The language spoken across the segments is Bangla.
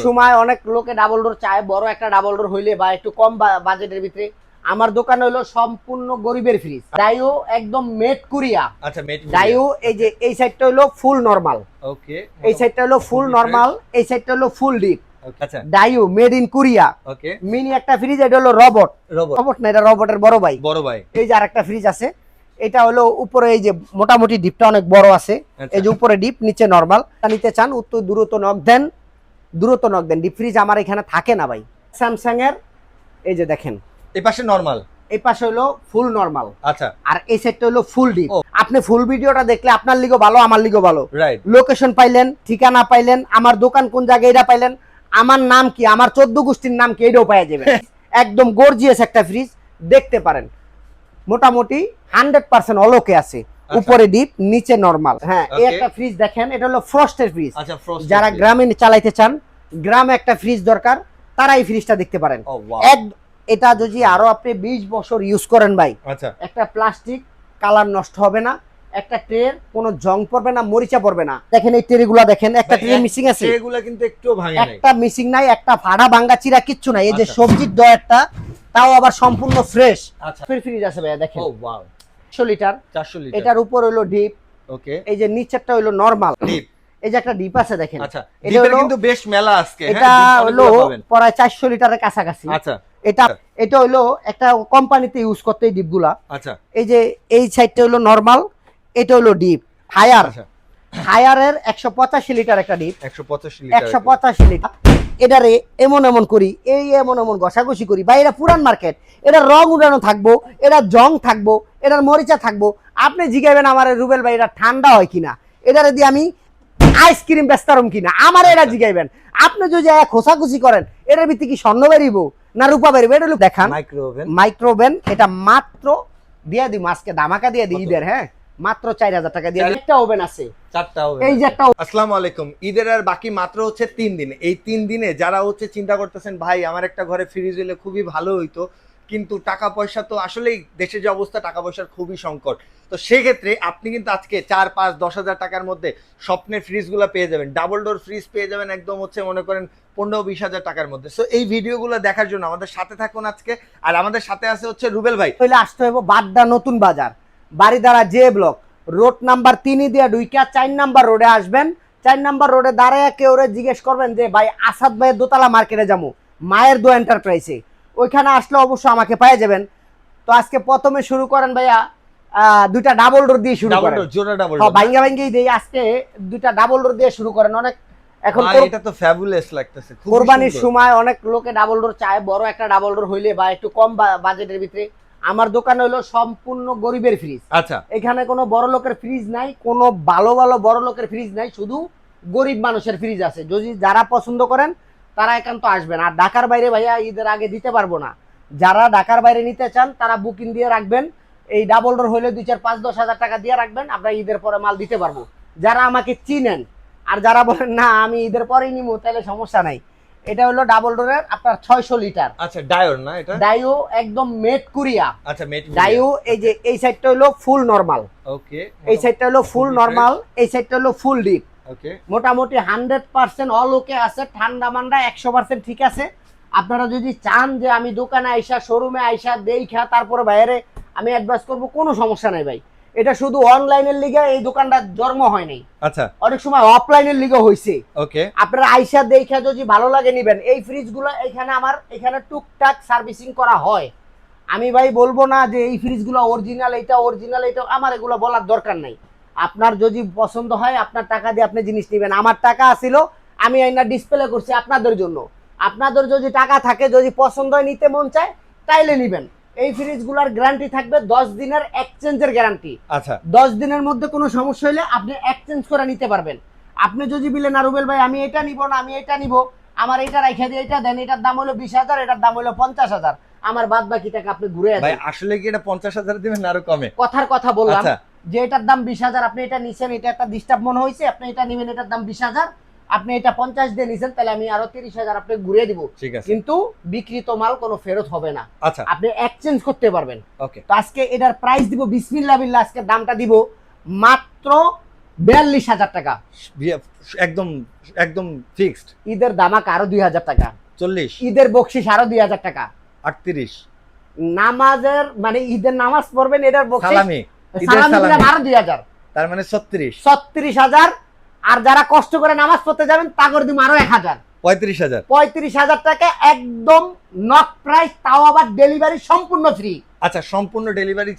সময় অনেক লোকে ডাবল ডোর চায়, বড় একটা ডাবল ডোর হইলে বা একটু কম বাজেটের ভিতরে। আমার দোকান হলো সম্পূর্ণ গরিবের ফ্রিজ। ডাইও একদম মেড কোরিয়া। আচ্ছা, মেড ডাইও এই যে এই সাইডটা হলো ফুল নরমাল, ওকে, এই সাইডটা হলো ফুল নরমাল, এই সাইডটা হলো ফুল ডিপ। আচ্ছা, ডাইও made in Korea. Okay, mini একটা ফ্রিজ, এটা হলো রোবট। রোবট না, এটা রোবটের বড় ভাই। বড় ভাই। এই যে আরেকটা ফ্রিজ আছে, এটা হলো উপরে এই যে মোটামুটি ডিপটা অনেক বড় আছে। এই যে উপরে ডিপ, নিচে নরমাল। নিতে চান উত্তর দ্রুত নক দেন, দ্রুত নক দেন। ডিপ ফ্রিজ আমার এখানে থাকে না ভাই। স্যামসাং এর এই যে দেখেন, এই পাশে নরমাল, এই পাশে হলো ফুল নরমাল। আচ্ছা, আর এই সাইডটা হলো ফুল ডিপ। আপনি ফুল ভিডিওটা দেখলে আপনার লিগো ভালো, আমার লিগো ভালো। রাইট। লোকেশন পাইলেন, ঠিকানা পাইলেন, আমার দোকান কোন জায়গায় এটা পাইলেন, আমার নাম কি, আমার 14 গোষ্ঠীর নাম কি, এটাও পাওয়া যাবে। একদম গর্জিয়াস একটা ফ্রিজ, দেখতে পারেন। মোটামুটি 100% অলোকে আছে। উপরে ডিপ, নিচে নরমাল। হ্যাঁ, এই একটা ফ্রিজ দেখেন, এটা হলো ফ্রস্টের ফ্রিজ। আচ্ছা, ফ্রস্ট। যারা গ্রামে চালাইতে চান, গ্রামে একটা ফ্রিজ দরকার, তারা এই ফ্রিজটা দেখতে পারেন। এটা যদি আরো আপনি 20 বছর ইউজ করেন ভাই, আচ্ছা, একটা প্লাস্টিক কালার নষ্ট হবে না, একটা ট্রের কোনো জং পড়বে না, মরিচা পড়বে না। দেখেন এই ট্রেগুলা দেখেন, একটা ট্রে মিসিং আছে, ট্রেগুলা কিন্তু একটু ভাঙে নাই, একটা মিসিং নাই, একটা ফাড়া ভাঙা চিরা কিচ্ছু নাই। এই যে সবজির ডয়ারটা, তাও আবার সম্পূর্ণ ফ্রেশ। আচ্ছা, ফ্রিজ আছে ভাই, দেখেন। ও ওয়াও, 400 লিটার। 400 লিটার। এটার উপর হলো ডিপ, ওকে, এই যে নিচেরটা হলো নরমাল ডিপ। এই যে একটা ডিপ আছে দেখেন। আচ্ছা, ডিপের কিন্তু বেশ মেলা আজকে। এটা হলো প্রায় 400 লিটারের কাছাকাছি। আচ্ছা, এটা হলো একটা কোম্পানিতে ইউজ করতে এই ডিপগুলা। আচ্ছা, এই যে এই সাইডটা হলো নরমাল, এটা হলো ডিপ। হায়ার, হায়ারের 185 লিটার একটা ডিপ। 185 litre, 185 litre. এটারে এমন এমন করি, এই এমন এমন ঘষাঘষি করি ভাই। এটা পুরান মার্কেট, এটা রং উড়ানো থাকবো, এটা জং থাকবো, এটার মরিচা থাকবো। আপনি জিজ্ঞাবেন আমার রুবেল ভাই এটা ঠান্ডা হয় কিনা, এটারে দিয়ে আমি আইসক্রিম বেচতারম কিনা, আমার এরা জিগাইবেন। আপনি যদি খোসাখুসি করেন, এটার ভিতরে কি স্বর্ণ বেরিব না রূপা বেরিব, এটা দেখান। মাইক্রোওভেন, এটা মাত্র দিয়ে দিই আজকে ধামাকা দিয়ে দিই ঈদের। হ্যাঁ, মাত্র 4000 টাকা দিয়ে। একটা ওভেন আছে, 4টা ওভেন। এই যে একটা। আসসালামু আলাইকুম। ঈদের আর বাকি মাত্র হচ্ছে 3 দিন। এই 3 দিনে যারা হচ্ছে চিন্তা করতেছেন ভাই আমার একটা ঘরে ফ্রিজ হলে খুবই ভালো হইতো, কিন্তু টাকা পয়সা তো আসলেই দেশের যে অবস্থা, টাকা পয়সার খুবই সংকট। তো সেক্ষেত্রে আপনি কিন্তু আজকে 4, 5, 10 হাজার টাকার মধ্যে স্বপ্নের ফ্রিজগুলো পেয়ে যাবেন। ডাবল ডোর ফ্রিজ পেয়ে যাবেন একদম হচ্ছে মনে করেন 15-20 হাজার টাকার মধ্যে। সো এই ভিডিওগুলো দেখার জন্য আমাদের সাথে থাকুন আজকে। আর আমাদের সাথে আছে হচ্ছে রুবেল ভাই। তাহলে আসতে হবে বাড্ডা নতুন বাজার, Baridhara J block, road number 3 দিয়া ঢুইকা 4 নাম্বার রোডে আসবেন। 4 নাম্বার রোডে দাঁড়ায় কেউ জিজ্ঞেস করবেন যে ভাই আসাদ ভাইয়ের দোতলা মার্কেটে যাবো, মায়ের দো এন্টারপ্রাইজে। ওইখানে আসলে অবশ্যই আমাকে পেয়ে যাবেন। তো আজকে প্রথমে শুরু করেন ভাইয়া, দুইটা ডাবল ডোর দিয়ে শুরু করেন। হ্যাঁ, ভাঙ্গা ভাঙ্গি দেই আজকে, দুইটা ডাবল ডোর দিয়ে শুরু করেন। অনেক এখন এটা তো ফ্যাবুলাস লাগতেছে, খুব কুরবানির সময় অনেক লোকে ডাবল ডোর চায়, বড় একটা ডাবল ডোর হইলে বা একটু কম বাজেটের ভিতরে। আমার দোকান হলো সম্পূর্ণ গরিবের ফ্রিজ। আচ্ছা, এখানে কোনো বড় লোকের ফ্রিজ নাই, কোনো ভালো ভালো বড় লোকের ফ্রিজ নাই, শুধু গরিব মানুষের ফ্রিজ আছে। যদি যারা পছন্দ করেন তারা একান্ত আসবেন। আর ঢাকার বাইরে ভাইয়া ঈদের আগে দিতে পারবো না। যারা ঢাকার বাইরে নিতে চান তারা বুকিং দিয়ে রাখবেন। এই ডাবল ডোর হলে 2, 4, 5, 10 হাজার টাকা দিয়ে রাখবেন, আমরা ঈদের পরে মাল দিতে পারবো। যারা আমাকে চিনেন আর যারা বলেন না আমি ঈদের পরেই নিবো, তাহলে সমস্যা নাই। এটা হলো ডাবল ডোরের আপনার 600 লিটার। আচ্ছা, ডায়োর না এটা? ডাইও একদম মেড কোরিয়া। আচ্ছা, মেড ডাইও এই যে এই সাইডটা হলো ফুল নরমাল, ওকে, এই সাইডটা হলো ফুল নরমাল, এই সাইডটা হলো ফুল ডিপ। ওকে, মোটামুটি 100% অল ওকে আছে, ঠান্ডা মান্ডা 100% ঠিক আছে। আপনারা যদি চান যে আমি দোকানে আইসা, শোরুমে আইসা দেখা তারপরে বাইরে আমি অ্যাডভাইস করব, কোনো সমস্যা নাই ভাই। এটা শুধু অনলাইনের লিগে এই দোকানটা জন্ম হয় নাই, আচ্ছা, অনেক সময় অফলাইনের লিগে হইছে। ওকে, আপনারা আইসা দেখা যদি ভালো লাগে নিবেন। এই ফ্রিজগুলো এখানে আমার এখানে টুকটাক সার্ভিসিং করা হয়। আমি ভাই বলবো না যে এই ফ্রিজগুলো অরিজিনাল, এটা অরিজিনাল, এটা আমার এগুলো বলার দরকার নাই। আপনার যদি পছন্দ হয় আপনার টাকা দিয়ে আপনি জিনিস নেবেন। আমার টাকা আসিল, আমি আইনা ডিসপ্লে করছি আপনাদের জন্য। আপনাদের যদি টাকা থাকে, যদি পছন্দ হয়, নিতে মন চায়, তাইলে নিবেন। এই ফ্রিজগুলোর গ্যারান্টি থাকবে 10 দিনের এক্সচেঞ্জের গ্যারান্টি। আচ্ছা, 10 দিনের মধ্যে কোনো সমস্যা হলে আপনি এক্সচেঞ্জ করে নিতে পারবেন। আপনি যদি বলেন না রুবেল ভাই আমি এটা নিব না, আমি এটা নিব, আমার এটা রাইখা দিয়ে এটা দেন, এটার দাম হলো 20,000, এটার দাম হলো 50,000, আমার বাদ বাকি টাকা আপনি ঘুরে আসবেন। ভাই আসলে কি এটা 50,000 দিবেন না আরো কমে? কথার কথা বললাম। আচ্ছা, যে এটার দাম 20,000, আপনি এটা নিছেন, এটা একটা ডিস্টার্ব মনে হয়েছে, আপনি এটা নেবেন, এটার দাম 20,000, আপনি এটা 50 দিয়ে নিছেন, তাহলে আমি আরো 30,000 আপনি ঘুরে দিব। ঠিক আছে, কিন্তু বিক্রিত মাল কোনো ফেরত হবে না। আচ্ছা, আপনি এক্সচেঞ্জ করতে পারবেন। ওকে। তো আজকে এটার প্রাইস দিব বিসমিল্লাহ বিল্লাহ, আজকে দামটা দিব মাত্র 42,000 টাকা। একদম একদম ফিক্সড। ঈদের দামাকা আরো 2,000 টাকা। 40, ঈদের বকশিস আরো 2,000 টাকা। 38, নামাজের মানে ঈদের নামাজ পড়বেন এটার বকশিস সালামি, ঈদের সালামি দিলাম সালামি, আরো 2,000, তার মানে 36, 36,000। আর যারা কষ্ট করে নামাজ পড়তে যাবেন তা করে দিব আরো 1,000, 35,000। 35,000 টাকা একদম নক প্রাইস, তাও আবার ডেলিভারি সম্পূর্ণ ফ্রি। আচ্ছা, সম্পূর্ণ ডেলিভারি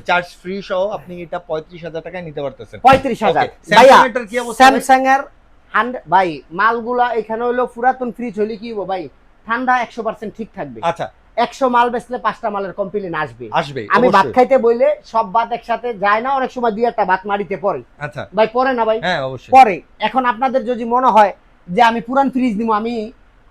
চার্জ ফ্রি সহ আপনি এটা 35,000 টাকায় নিতে পারতেছেন। 35,000। Okay, ভাইয়া Samsung এটার কি অবস্থা ভাই? স্যামসাং এর 100 ভাই মালগুলা এখানে হলো পুরাতন ফ্রিজ হলে কি হবো ভাই, ঠান্ডা 100% ঠিক থাকবে। আচ্ছা, 100 মাল বেচলে 5টা মালের কমপ্লেইন আসবে। আসবে আমি ভাত অবশ্যই। খাইতে বইলে সব ভাত একসাথে যায় না, অনেক সময় 2-1টা ভাত মারিতে পড়ে। আচ্ছা, ভাই পরে না ভাই? হ্যাঁ অবশ্যই। পরে। এখন আপনাদের যদি মনে হয় যে আমি পুরান ফ্রিজ নিবো, আমি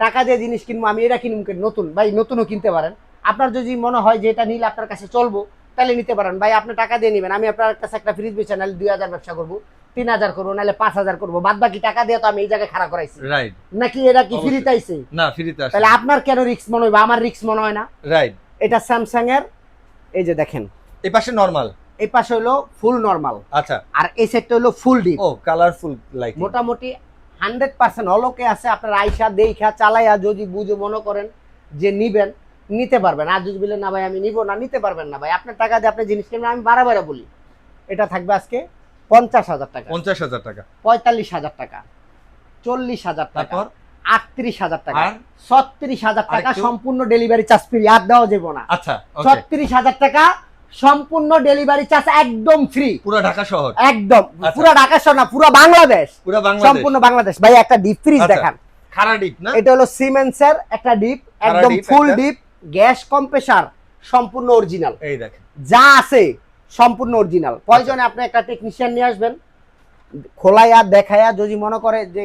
টাকা দিয়ে জিনিস কিনবো, আমি এটা কিনবো, নতুন ভাই নতুনও কিনতে পারেন। আপনার যদি মনে হয় যে এটা নিলে আপনার কাছে চলবো তাহলে নিতে পারেন ভাই, আপনি টাকা দিয়ে নেবেন। আমি আপনার কাছে একটা ফ্রিজ বেচে নাহলে 2,000 ব্যবসা করবো, 3,000 করবো, নাহলে 5,000 করবো, বাদ বাকি টাকা দিয়ে তো আমি এই জায়গায় খাড়া করাইছি রাইট। নাকি? এটা কি অবশ্যই। ফ্রিতে আইছে? না, ফ্রিতে আসে। তাহলে আপনার কেন রিস্ক মনে হয়? আমার রিস্ক মনে হয় না। রাইট। এটা স্যামসাং এর, এই যে দেখেন এই পাশে নরমাল। এই পাশে হলো ফুল নরমাল, আচ্ছা, আর এই সেটটা হলো ফুল ডিপ। ও কালারফুল লাইট। মোটামুটি 100% অলকে আছে। আপনার আইসা দেখা চালাইয়া যদি বুঝে মনে করেন যে নিবেন, নিতে পারবেন। আর যদি বলেন না ভাই আমি নিব না, নিতে পারবেন না ভাই। আপনার টাকা দিয়ে আপনি জিনিস কিনবেন। আমি বারে বারে বলি এটা থাকবে আজকে 50,000 টাকা, 50,000 টাকা, 45,000 টাকা, 40,000 টাকা, তারপর 38,000 টাকা, আর 36,000 টাকা আরেকটু? সম্পূর্ণ ডেলিভারি চার্জ ফ্রি। আর দেওয়া যাবে না। আচ্ছা, ওকে। 36,000 টাকা সম্পূর্ণ ডেলিভারি চার্জ একদম ফ্রি। পুরো ঢাকা শহর? একদম আচ্ছা। পুরো ঢাকা শহর না, পুরো বাংলাদেশ। পুরো বাংলাদেশ? সম্পূর্ণ বাংলাদেশ। ভাই একটা ডিপ ফ্রিজ আচ্ছা। দেখান। খাড়া ডিপ না? এটা হলো সিমেন্সের একটা ডিপ, একদম ডিপ ফুল একটা। ডিপ, গ্যাস কম্প্রেসার সম্পূর্ণ অরিজিনাল, এই দেখেন। যা আছে সম্পূর্ণ অরিজিনাল। প্রয়োজনে আপনি একটা টেকনিশিয়ান নিয়ে আসবেন, খোলাইয়া দেখাইয়া যদি মনে করে যে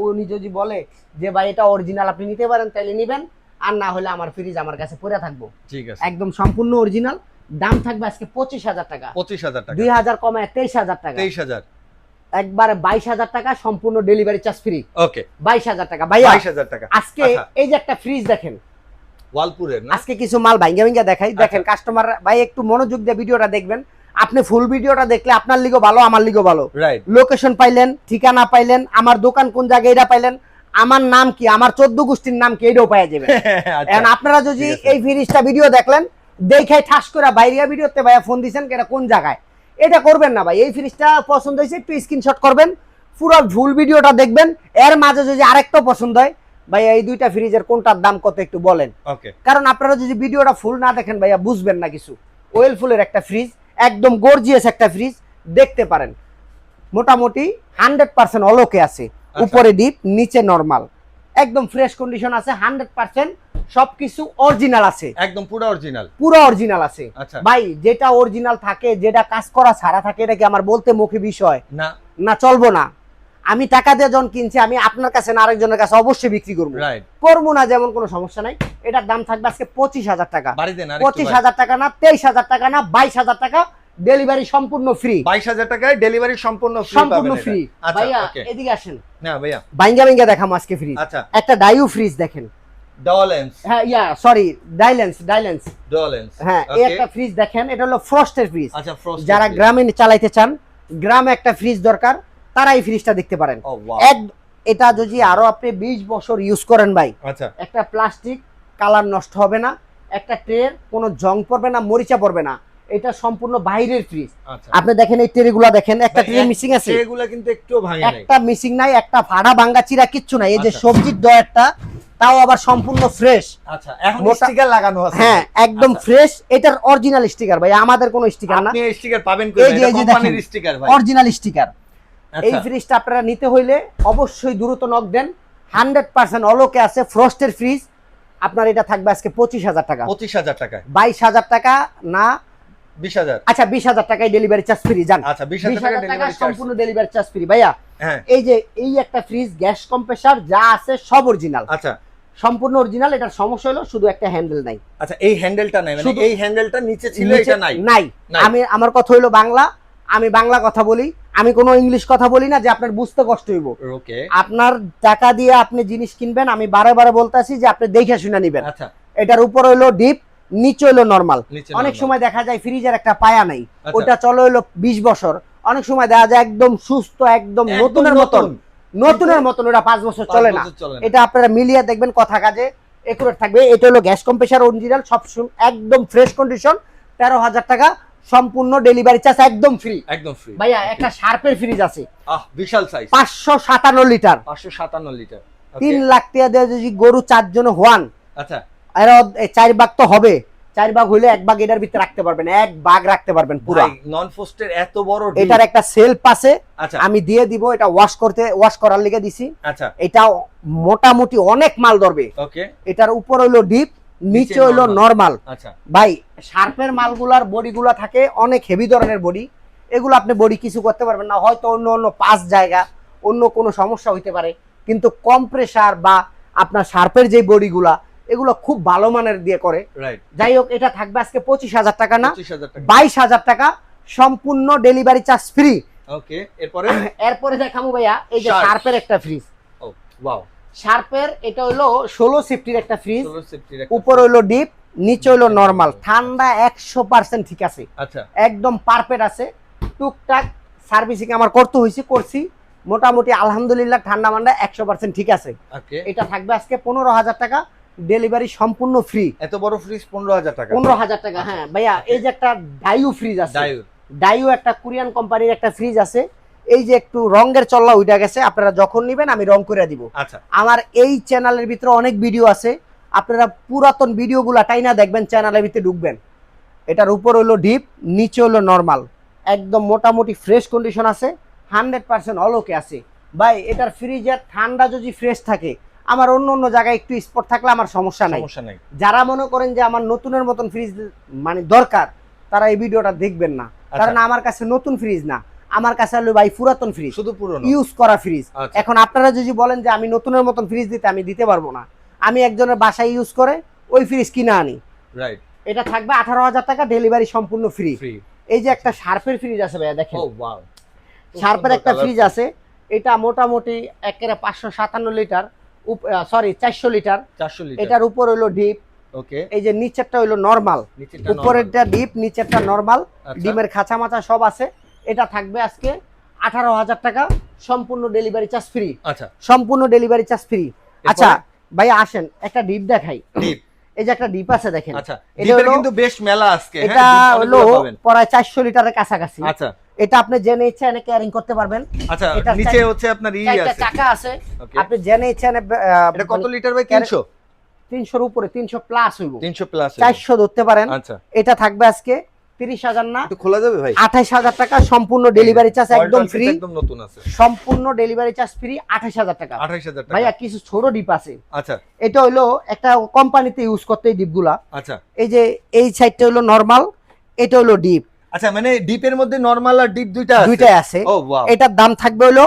উনি যদি বলে যে ভাই এটা অরিজিনাল আপনি নিতে পারেন তাহলে নিবেন, আর না হলে আমার ফ্রিজ আমার কাছে পড়ে থাকবো। ঠিক আছে। একদম সম্পূর্ণ অরিজিনাল। দাম থাকবে আজকে 25,000 টাকা, 25,000 টাকা, 2,000 কমায় 23,000 টাকা, 23,000। একবারে 22,000 টাকা সম্পূর্ণ ডেলিভারি চার্জ ফ্রি। ওকে, 22,000 টাকা। ভাইয়া 22,000 টাকা। আজকে আচ্ছা। এই যে একটা ফ্রিজ দেখেন, ওয়ালপুরের না? আজকে কিছু মাল ভাঙ্গা ভাঙ্গা দেখাই। দেখেন কাস্টমার ভাই একটু মনোযোগ দিয়ে ভিডিওটা দেখবেন। আপনি ফুল ভিডিওটা দেখলে আপনার লিগো ভালো, আমার লিগো ভালো। রাইট। লোকেশন পাইলেন, ঠিকানা পাইলেন, আমার দোকান কোন জায়গায় এটা পাইলেন, আমার নাম কি, আমার 14 গোষ্ঠীর নাম কি, এটাও পাওয়া যাবে। এখন আপনারা যদি ঠিক আছে। এই ফ্রিজটা ভিডিও দেখলেন, দেখে ঠাস করে বাইরিয়া ভিডিওতে ভাইয়া ফোন দিছেন এটা কোন জায়গায়, এটা করবেন না ভাই। এই ফ্রিজটা পছন্দ হয়েছে একটু স্ক্রিনশট করবেন, পুরো ফুল ভিডিওটা দেখবেন। এর মাঝে যদি আরেকটা পছন্দ হয় ভাই, এই দুইটা ফ্রিজের কোনটার দাম কত একটু বলেন। ওকে, কারণ আপনারা যদি ভিডিওটা ফুল না দেখেন ভাইয়া বুঝবেন না কিছু। ওয়েল ফুলের একটা ফ্রিজ, একদম গর্জিয়াস একটা ফ্রিজ, দেখতে পারেন। মোটামুটি 100% অলকে আছে, উপরে ডিপ নিচে নরমাল, একদম ফ্রেশ কন্ডিশন আছে, 100% সবকিছু অরিজিনাল আছে, একদম পুরো অরিজিনাল। পুরো অরিজিনাল আছে। আচ্ছা। ভাই যেটা অরিজিনাল থাকে, যেটা কাজ করা ছাড়া থাকে, এটা কি আমার বলতে মুখে বিষয় না, না? চলবো না। আমি টাকা দিয়ে যখন কিনছি, আমি আপনার কাছে না আরেকজনের কাছে অবশ্যই বিক্রি করবো। রাইট। করবো না যেমন কোনো সমস্যা নাই। এটার দাম থাকবে আজকে 25,000 টাকা, বাড়ি দেন আর 25,000 টাকা না, 23,000 টাকা না, 22,000 টাকা, ডেলিভারি সম্পূর্ণ ফ্রি। 22,000 টাকায় ডেলিভারি সম্পূর্ণ ফ্রি সম্পূর্ণ পাবেন এটা। ফ্রি। আচ্ছা, ভাইয়া ওকে। এদিকে আসেন, না ভাইয়া, বাইঙ্গা বাইঙ্গা দেখাম আজকে ফ্রিজ। আচ্ছা। একটা ডাইউ ফ্রিজ দেখেন। ডলেন্স, হ্যাঁ সরি, ডাইলেন্স। ডলেন্স। হ্যাঁ এই একটা ফ্রিজ দেখেন, এটা হলো ফ্রস্টের ফ্রিজ। আচ্ছা, ফ্রস্ট। যারা গ্রামে চালাইতে চান, গ্রামে একটা ফ্রিজ দরকার, তারা এই ফ্রিজটা দেখতে পারেন। ও ওয়াও। এটা যদি আরো আপনি 20 বছর ইউজ করেন ভাই, আচ্ছা, একটা প্লাস্টিক কালার নষ্ট হবে না, একটা ট্রের কোনো জং পড়বে না, মরিচা পড়বে না। এটা সম্পূর্ণ বাইরের ফ্রিজ। আচ্ছা। আপনি দেখেন এই ট্রেগুলো দেখেন, একটা ট্রে মিসিং আছে, এগুলা কিন্তু একটু ভাঙে নাই। একটা মিসিং নাই, একটা ফাড়া ভাঙ্গা চিরা কিচ্ছু নাই। এই যে আচ্ছা। সবজির ডয়ারটা, তাও আবার সম্পূর্ণ ফ্রেশ। আচ্ছা, এখন মোটা- স্টিকার লাগানো আছে। হ্যাঁ একদম আচ্ছা। ফ্রেশ। এটার অরিজিনাল স্টিকার ভাই, আমাদের কোনো স্টিকার না, আপনি এই স্টিকার পাবেন এই কই? যে এটা এই যে কোম্পানির দেখেন, স্টিকার ভাই। Original sticker. এই আচ্ছা, ফ্রিজটা আপনারা নিতে হইলে অবশ্যই দ্রুত নক দেন। 100% অলকে আছে, ফ্রস্টের ফ্রিজ। আপনার এটা থাকবে আজকে 25,000 টাকা, 25,000 টাকায়। 22,000 টাকা না, 20,000। আচ্ছা 20,000 টাকায় ডেলিভারি চার্জ ফ্রি। জান আচ্ছা, 20,000 টাকা 20,000 টাকা ডেলিভারি চার্জ। সম্পূর্ণ ডেলিভারি চার্জ ফ্রি। ভাইয়া হ্যাঁ, এই যে এই একটা ফ্রিজ, গ্যাস কম্প্রেসার যা আছে সব অরিজিনাল, আচ্ছা সম্পূর্ণ অরিজিনাল। এটার সমস্যা হলো শুধু একটা হ্যান্ডেল নাই। আচ্ছা, এই হ্যান্ডেলটা নাই, মানে শুধু- এই হ্যান্ডেলটা নিচে ছিল, নিচে এটা নাই। নাই। নাই। আমার কথা হইলো বাংলা, আমি বাংলা কথা বলি, আমি কোনো ইংলিশ কথা বলি না যে আপনার বুঝতে কষ্ট হইব। ওকে, আপনার টাকা দিয়ে আপনি জিনিস কিনবেন, আমি বারে বারে বলতেছি যে আপনি দেখে শুনে নিবেন। আচ্ছা, এটার উপর হইলো ডিপ, নিচে হইলো নরমাল। নিচে অনেক normal। সময় দেখা যায় ফ্রিজের একটা পায়া নাই, আচ্ছা। ওটা চলে হইলো 20 বছর, অনেক সময় দেখা যায় একদম সুস্থ, একদম নতুনের মতন, নতুনের মতন, ওটা 5 বছর চলে না। এটা আপনারা মিলিয়ে দেখবেন, কথা কাজে একুরেট থাকবে। এটা হলো গ্যাস কম্প্রেসার অরিজিনাল, সব একদম ফ্রেশ কন্ডিশন, 13,000 টাকা, সম্পূর্ণ ডেলিভারি চার্জ একদম ফ্রি। একদম ফ্রি ভাইয়া একটা শার্পের ফ্রিজ আছে, বিশাল সাইজ, 557 লিটার, 557 লিটার, 3 লাখ টাকা দিয়ে যদি গরু 4 জন হওয়ান, আচ্ছা আর 4 ভাগ তো হবে, 4 ভাগ হইলে 1 ভাগ এটার ভিতরে রাখতে পারবেন, 1 ভাগ রাখতে পারবেন পুরো। নন ফোস্টের এত বড়, এটার একটা সেলফ আছে, আচ্ছা আমি দিয়ে দিব, এটা ওয়াশ করার লিগে দিছি। আচ্ছা এটা মোটামুটি অনেক মাল ধরবে। ওকে, এটার উপর হইলো ডিপ, নিচে হইলো নরমাল। আচ্ছা ভাই শার্পের মালগুলার বডিগুলা থাকে অনেক হেভি ধরনের বডি, এগুলো আপনি বডি কিছু করতে পারবেন না, হয়তো অন্য অন্য 5 জায়গা অন্য কোনো সমস্যা হইতে পারে, কিন্তু কম্প্রেসার বা আপনার শার্পের যে বডিগুলা এগুলো খুব ভালো মানের দিয়ে করে। রাইট, যাই হোক, এটা থাকবে আজকে 25,000 টাকা না 25,000 টাকা, 22,000 টাকা, সম্পূর্ণ ডেলিভারি চার্জ ফ্রি। ওকে, এরপরে দেখামু ভাইয়া এই যে শার্পের একটা ফ্রিজ। ও ওয়াও, শার্পের এটা হলো 16 সিফটির একটা ফ্রিজ, 16 সিফটির উপর হইলো ডিপ, নিচে হইলো নরমাল, ঠান্ডা 100% ঠিক আছে, আচ্ছা একদম পারফেক্ট আছে। টুকটাক সার্ভিসিং আমার করছি, মোটামুটি আলহামদুলিল্লাহ ঠান্ডা মান্ডা 100% ঠিক আছে। ওকে, এটা থাকবে আজকে 15,000 টাকা, ডেলিভারি সম্পূর্ণ ফ্রি। এত বড় ফ্রিজ 15,000 টাকা, 15,000 টাকা। হ্যাঁ ভাইয়া, এই যে একটা ডাইউ ফ্রিজ আছে, ডাইউ একটা কোরিয়ান কোম্পানির একটা ফ্রিজ আছে, এই যে একটু রঙের চল্লা উঠে গেছে, আপনারা যখন নেবেন আমি রং করে দিব। আচ্ছা, আমার এই চ্যানেলের ভিতরে অনেক ভিডিও আছে, আপনারা পুরাতন ভিডিওগুলা টাইনা দেখবেন, চ্যানেলের ভিতরে ঢুকবেন। এটার উপর হলো ডিপ, নিচে হলো নরমাল, একদম মোটামুটি ফ্রেশ কন্ডিশন আছে, 100% অলকে আছে। ভাই এটার ফ্রিজের ঠান্ডা যদি ফ্রেশ থাকে, আমার অন্য অন্য জায়গায় একটু স্পট থাকলে আমার সমস্যা নাই। যারা মনে করেন যে আমার নতুনের মতন ফ্রিজ মানে দরকার, তারা এই ভিডিওটা দেখবেন না, কারণ আমার কাছে নতুন ফ্রিজ না, আমার কাছে হলো ভাই পুরাতন ফ্রিজ, শুধু পুরনো ইউজ করা ফ্রিজ। এখন আপনারা যদি বলেন যে আমি নতুনের মতন ফ্রিজ দিতে, আমি দিতে পারবো না, আমি একজনের বাসায় ইউজ করে ওই ফ্রিজ কিনে আনি। রাইট, এটা থাকবে 18,000 টাকা, ডেলিভারি সম্পূর্ণ ফ্রি। এই যে একটা শার্পের ফ্রিজ আছে ভাইয়া, দেখেন ও ওয়াও, শার্পের একটা ফ্রিজ আছে, এটা মোটামুটি একেবারে 557 লিটার, সরি 400 লিটার, এটার উপর হইলো ডিপ, ওকে, এই যে নিচেরটা হইলো নরমাল, উপরেরটা ডিপ, নিচেরটা নরমাল, ডিমের খাঁচা মাচা সব আছে। এটা থাকবে আজকে 18,000 টাকা, সম্পূর্ণ ডেলিভারি চার্জ ফ্রি। আচ্ছা, সম্পূর্ণ ডেলিভারি চার্জ ফ্রি। আচ্ছা ভাই আসেন একটা ডিপ দেখাই, ডিপ, এই যে একটা ডিপ আছে দেখেন। আচ্ছা, ডিপের কিন্তু বেশ মেলা আজকে, এটা হলো প্রায় 400 লিটারের কাছাকাছি। আচ্ছা, এটা আপনি জেনে ইচ্ছা এনে ক্যারিং করতে পারবেন। আচ্ছা, নিচে হচ্ছে আপনার আছে, চাকা আছে, আপনি জেনে ইচ্ছা এনে। এটা কত লিটার ভাই? 300, 300 এর উপরে, 300 প্লাস হইব, 300 প্লাস, 400 ধরতে পারেন। আচ্ছা, এটা থাকবে আজকে 30,000 না, একটু খোলা যাবে ভাই? 28,000 টাকা, সম্পূর্ণ ডেলিভারি চার্জ একদম ফ্রি, একদম নতুন আছে, সম্পূর্ণ ডেলিভারি চার্জ ফ্রি, 28,000 টাকা। 28,000 টাকা। ভাইয়া কিছু ছোট ডিপ আছে, আচ্ছা, এটা হলো একটা কোম্পানিতে ইউজ করতে এই ডিপগুলা। আচ্ছা, এই যে এই সাইডটা হলো নরমাল, এটা হলো ডিপ। আচ্ছা, মানে ডিপের মধ্যে নরমাল আর ডিপ দুইটাই আছে। ও ওয়াও, এটার দাম থাকবে হলো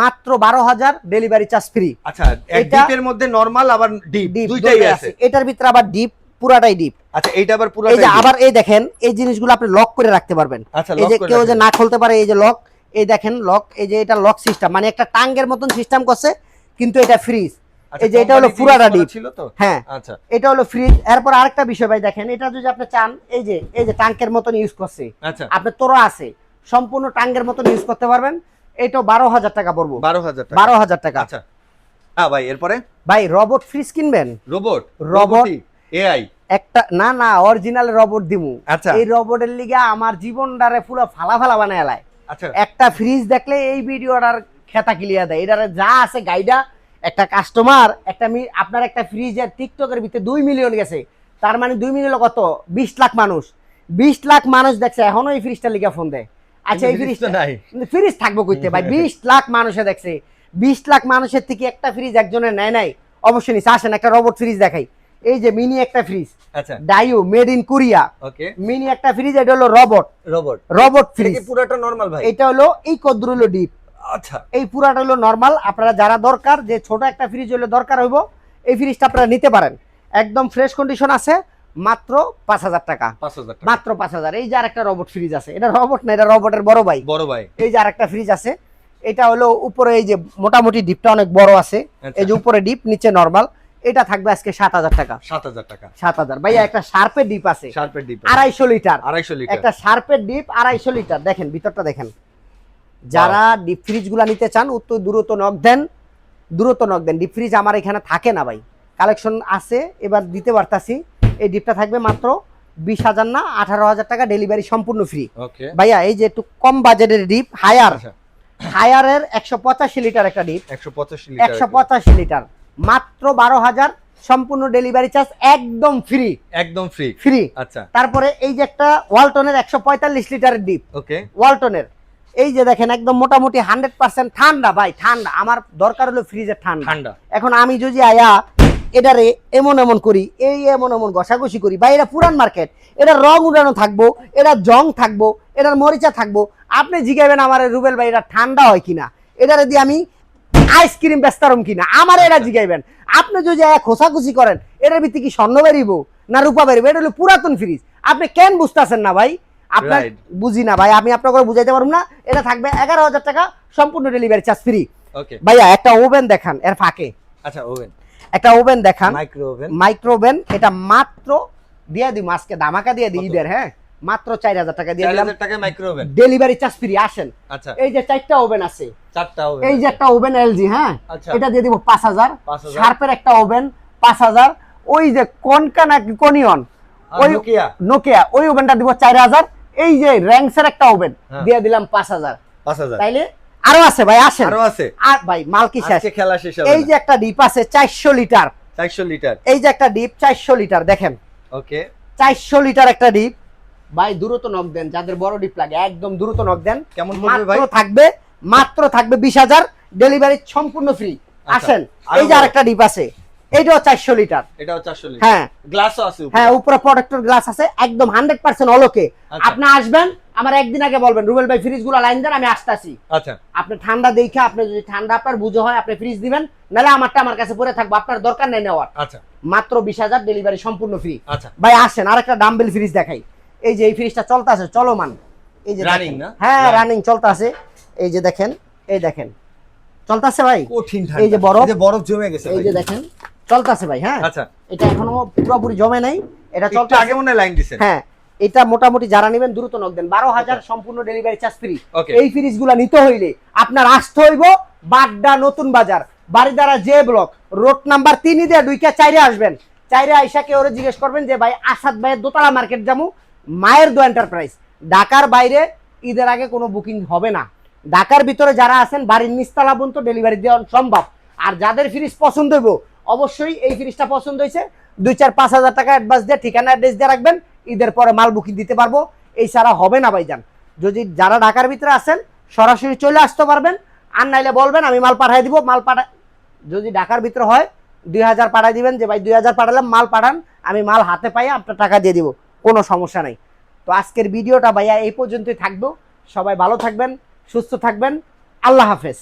মাত্র 12,000, ডেলিভারি চার্জ ফ্রি। আচ্ছা, ডিপের মধ্যে নরমাল আবার ডিপ দুইটাই আছে, এটার ভিতরে আবার ডিপ, পুরাটাই ডিপ। আচ্ছা, এইটা আবার পুরাটাই। এই যে আবার এই দেখেন, এই জিনিসগুলো আপনি লক করে রাখতে পারবেন। আচ্ছা, এই যে কেউ যে না খুলতে পারে, এই যে লক, এই দেখেন লক, এই যে এটা লক সিস্টেম, মানে একটা টাঙ্গের মতন সিস্টেম করছে, কিন্তু এটা ফ্রিজ। এই যে এটা হলো পুরাটা ডিপ ছিল তো। হ্যাঁ, আচ্ছা, এটা হলো ফ্রিজ। এরপর আরেকটা বিষয় ভাই দেখেন, এটা যদি আপনি চান, এই যে টাঙ্কের মতন ইউজ করছে, আচ্ছা, আপনি তোরা আছে সম্পূর্ণ টাঙ্গের মতন ইউজ করতে পারবেন। এটা 12,000 টাকা পড়বো, 12,000 টাকা। আচ্ছা, হ্যাঁ ভাই, এরপরে ভাই রোবট ফ্রিজ কিনবেন, রোবট এআই একটা না অরিজিনাল রোবট দিমু। আচ্ছা, এই রোবটের লিগা আমার জীবনটারে পুরো ফালা বানায় এলাই। আচ্ছা, একটা ফ্রিজ দেখলে এই ভিডিওটার খেতা ক্লিয়া দেয়, এটারে যা আছে গাইডা। একটা কাস্টমার আপনার একটা ফ্রিজের টিকটকের ভিতরে 2 মিলিয়ন গেছে, তার মানে 2 মিলিয়ন কত, 20 লাখ মানুষ, 20 লাখ মানুষ দেখছে, এখনো এই ফ্রিজটা লিগা ফোন দেয়। আচ্ছা, এই ফ্রিজটা নাই, ফ্রিজ থাকবো কইতে ভাই, 20 লাখ মানুষে দেখছে, 20 লাখ মানুষের থেকে একটা ফ্রিজ একজনের নেয় নাই, অবশ্যই নিচ্ছে। আসেন একটা রোবট ফ্রিজ দেখাই, এই যে মিনি একটা ফ্রিজ, আচ্ছা, Daewoo, made in Korea, okay, mini একটা ফ্রিজ, এটা হলো রোবট ফ্রিজ, পুরোটা নরমাল ভাই। এটা হলো এই কদ্দুর হলো ডিপ, আচ্ছা, এই পুরাটা হলো নরমাল। আপনারা যারা দরকার যে ছোট একটা ফ্রিজ হলে দরকার হইব, এই ফ্রিজটা আপনারা নিতে পারেন, একদম ফ্রেশ কন্ডিশন আছে, মাত্র 5,000 টাকা, মাত্র 5,000। এই যে আরেকটা রোবট ফ্রিজ আছে, এটা রোবট না, এটা রোবটের বড় ভাই। এই যে আরেকটা ফ্রিজ আছে, এটা হলো উপরে এই যে মোটামুটি ডিপটা অনেক বড় আছে, এই যে উপরে ডিপ, নিচে নরমাল। এটা থাকবে আজকে 7,000 টাকা, 7,000। ভাইয়া একটা শার্পের ডিপ আছে, 250 লিটার, একটা শার্পের ডিপ 250 লিটার। দেখেন ভিতরটা দেখেন, যারা ডিপ ফ্রিজ গুলা নিতে চান উত্তর দ্রুত নক দেন, দ্রুত নক দেন। ডিপ ফ্রিজ আমার এখানে থাকে না ভাই, কালেকশন আছে, এবার দিতে পারতাছি। এই ডিপটা থাকবে মাত্র 20,000 না 18,000 টাকা, ডেলিভারি সম্পূর্ণ ফ্রি। ওকে ভাইয়া এই যে একটু কম বাজেটের ডিপ হায়ার, হায়ারের 185 লিটার একটা ডিপ, 185 লিটার 185 লিটার মাত্র 12,000, সম্পূর্ণ ডেলিভারি চার্জ একদম ফ্রি, একদম ফ্রি ফ্রি। আচ্ছা তারপরে এই যে একটা ওয়ালটনের 145 লিটারের ডিপ, ওকে ওয়ালটনের এই যে দেখেন একদম মোটামুটি 100% ঠান্ডা ভাই, ঠান্ডা। আমার দরকার হলো ফ্রিজের ঠান্ডা। ঠান্ডা এখন আমি যদি আয়া এটারে এমন এমন করি, এই এমন এমন ঘষাঘষি করি ভাই, এটা পুরান মার্কেট, এটা রং উড়ানো থাকবো, এটা জং থাকবো, এটার মরিচা থাকবো। আপনি জিগাবেন আমার রুবেল ভাই এটা ঠান্ডা হয় কিনা, এটারে দিয়ে আমি আইসক্রিম বেচতারম কিনা, আমার এটা জিগাইবেন। আপনি যদি খোসাখুচি করেন এটার ভিত্তি কি স্বর্ণ বেরিব না রূপা বেরিব, এটা হলো পুরাতন ফ্রিজ। আপনি কেন বুঝতেছেন না ভাই? আপনার বুঝি না ভাই, আমি আপনাকে বুঝাইতে পারবো না। এটা থাকবে 11,000 টাকা, সম্পূর্ণ ডেলিভারি চার্জ ফ্রি। ওকে ভাইয়া একটা ওভেন দেখান এর ফাঁকে, আচ্ছা ওভেন, একটা ওভেন দেখান, মাইক্রো ওভেন, মাইক্রো ওভেন। এটা মাত্র দিয়ে দিই, আজকে ধামাকা দিয়ে দিই ঈদের, হ্যাঁ মাত্র 4,000 টাকা দিয়ে দিলাম, 4,000 টাকা micro oven, delivery charge free. আসেন আচ্ছা এই যে 4টা ওভেন আছে, 4টা ওভেন, এই যে একটা ওভেন এলজি, হ্যাঁ আচ্ছা এটা দিয়ে দিব 5,000, 5,000 শার্পের একটা ওভেন 5,000, ওই যে কনকা নাকি কনিয়ন ওই নোকিয়া ওই ওভেনটা দিব 4,000, এই যে র্যাঙ্কসের একটা ওভেন দিয়ে দিলাম 5,000। 5,000 তাইলে আরো আছে ভাই, আসেন আরো আছে। আর ভাই মাল কি শেষ? আজকে খেলা শেষ হবে। এই যে একটা ডিপ আছে 400 লিটার, 400 লিটার, এই যে একটা ডিপ 400 লিটার দেখেন, ওকে 400 লিটার একটা ডিপ। ভাই দ্রুত নক দেন, যাদের বড় ডিপ লাগে একদম দ্রুত নক দেন। কেমন পড়বে ভাই? মাত্র থাকবে 20,000, ডেলিভারি সম্পূর্ণ ফ্রি। আসেন এই যে আরেকটা ডিপ আছে, এইটাও 400 লিটার, এটাও 400 লিটার, হ্যাঁ গ্লাসও আছে উপরে, হ্যাঁ উপরে প্রোটেক্টর গ্লাস আছে, একদম 100% অলোকে। আপনি আসবেন, আমার একদিন আগে বলবেন রুবেল ভাই ফ্রিজগুলো লাইন দেন, আমি আসতাছি। আচ্ছা আপনি ঠান্ডা দেখে, আপনি যদি ঠান্ডা আপনার বুঝে হয় আপনি ফ্রিজ দিবেন, নাহলে আমারটা আমার কাছে পড়ে থাকবে, আপনার দরকার নেই নেওয়ার। আচ্ছা মাত্র 20,000, ডেলিভারি সম্পূর্ণ ফ্রি। আচ্ছা ভাই আসেন আরেকটা ডাম্বেল ফ্রিজ দেখাই। এই যে এই ফ্রিজটা চলতেছে চলমান, এই যে রানিং না, হ্যাঁ রানিং চলতেছে, এই যে দেখেন, এই দেখেন চলতেছে ভাই, কঠিন ঠান্ডা, এই যে বরফ জমে গেছে, এই যে দেখেন চলতেছে ভাই, হ্যাঁ আচ্ছা এটা এখনো পুরোপুরি জমে নাই, এটা একটু চলতে আগে মনে লাইন দিছেন, হ্যাঁ এটা মোটামুটি যারা নেবেন দ্রুত নক দেন। 12,000 সম্পূর্ণ ডেলিভারি চার্জ ফ্রি। Okay. এই ফ্রিজগুলো নিতে হইলে আপনার আসতে হইব বাড্ডা নতুন বাজার, বাড়িদারা জে ব্লক, রোড নাম্বার 3 দিয়ে 2 আসবেন। 4 আইসা কেউ জিজ্ঞেস করবেন যে ভাই আসাদ ভাইয়ের দোতলা মার্কেট যাবো, মায়ের দো এন্টারপ্রাইজ। ঢাকার বাইরে ঈদের আগে কোনো বুকিং হবে না, ঢাকার ভিতরে যারা আছেন বাড়ির নিচতলা পর্যন্ত ডেলিভারি দেওয়া সম্ভব। আর যাদের ফ্রিজ পছন্দ হইব, অবশ্যই এই ফ্রিজটা পছন্দ হয়েছে 2-4-5,000 টাকা অ্যাডভান্স দিয়ে ঠিকানা অ্যাড্রেস দিয়ে রাখবেন, ঈদের পরে মাল বুকিং দিতে পারবো। এই ছাড়া হবে না ভাইজান। যদি যারা ঢাকার ভিতরে আছেন সরাসরি চলে আসতে পারবেন, আর নাইলে বলবেন আমি মাল পাঠিয়ে দিব। মাল যদি ঢাকার ভিতরে হয় 2,000 পাঠিয়ে দিবেন, যে ভাই 2,000 পাঠালাম, মাল পাঠান, আমি মাল হাতে পাই আপনার টাকা দিয়ে দিব, কোনো সমস্যা নেই। তো আজকের ভিডিওটা ভাইয়া এই পর্যন্তই থাকবো। সবাই ভালো থাকবেন, সুস্থ থাকবেন, আল্লাহ হাফেজ।